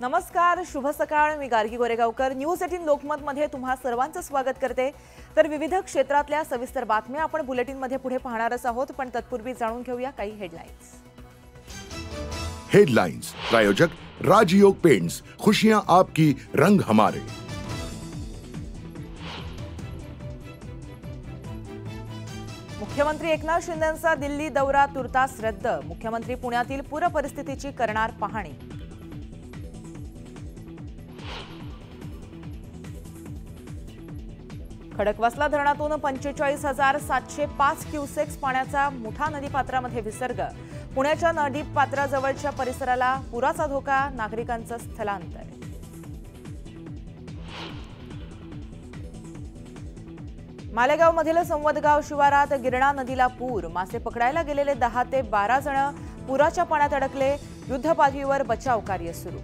नमस्कार, शुभ सकाळ। मी गार्गी गोरेगावकर न्यूज 18 लोकमत मध्ये तुम्हा सर्वांचं स्वागत करते। तर विविध क्षेत्रातल्या सविस्तर बातम्या आपण बुलेटिन मध्ये पुढे पाहणारच आहोत, पण तत्पूर्वी जाणून घेऊया काही हेडलाइन्स। हेडलाइन्स प्रायोजक राजयोग पेंट्स, खुशियां आपकी, रंग हमारे। मुख्यमंत्री एकनाथ शिंदेंचा दिल्ली दौरा तुर्तास रद्द। मुख्यमंत्री पुण्यातील पूर परिस्थितीची करणार पाहणी। खडकवासला धरणातून 45,705 क्युसेक्स पाण्याचा मुठा नदीपात्रामध्ये विसर्ग। पुण्याच्या नदीपात्राजवळच्या परिसराला पुराचा धोका, नागरिकांचं स्थलांतर। मालेगावमधील संवदगाव शिवारात गिरणा नदीला पूर। मासे पकडायला गेलेले 10 ते 12 जण पुराच्या पाण्यात अडकले। युद्धपातळीवर बचाव कार्य सुरू।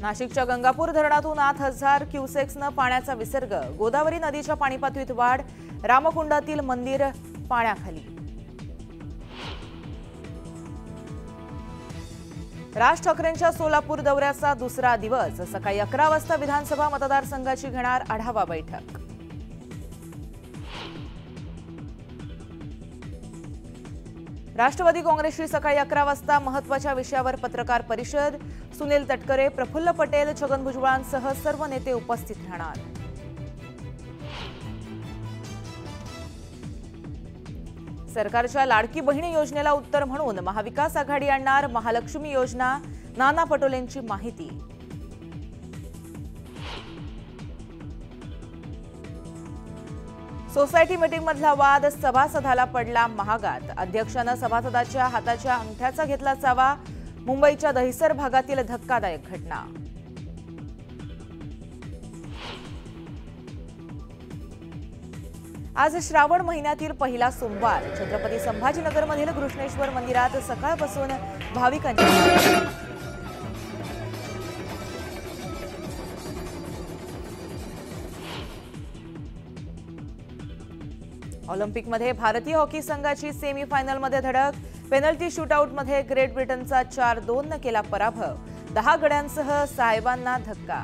नाशिकच्या गंगापूर धरणातून 8,000 क्युसेक्सनं पाण्याचा विसर्ग। गोदावरी नदीच्या पाणी पातळीत वाढ। रामकुंडातील मंदिर पाण्याखाली। राज ठाकरेंच्या सोलापूर दौऱ्याचा दुसरा दिवस। सकाळी 11 वाजता विधानसभा मतदारसंघाची घेणार आढावा बैठक। राष्ट्रवादी काँग्रेसची सकाळी 11 वाजता महत्त्वाच्या विषयावर पत्रकार परिषद। सुनील तटकरे, प्रफुल्ल पटेल, छगन भुजबळांसह सर्व नेते उपस्थित राहणार। सरकारच्या लाडकी बहिणी योजनेला उत्तर म्हणून महाविकास आघाडी आणणार महालक्ष्मी योजना। नाना पटोलेंची माहिती। सोसायटी मीटिंगमधला वाद सभासदाला पडला महागात। अध्यक्षानं सभासदाच्या हाताच्या अंगठ्याचा घेतला चावा। मुंबईच्या दहिसर भागातील धक्कादायक घटना। आज श्रावण महिन्यातील पहिला सोमवार। छत्रपती संभाजीनगरमधील कृष्णेश्वर मंदिरात सकाळपासून भाविकांची ऑलिम्पिकमध्ये भारतीय हॉकी संघाची सेमीफायनलमध्ये धडक। पेनल्टी शूटआउटमध्ये ग्रेट ब्रिटनचा 4-2 केला पराभव। 10 गड्यांसह साहेबांना धक्का।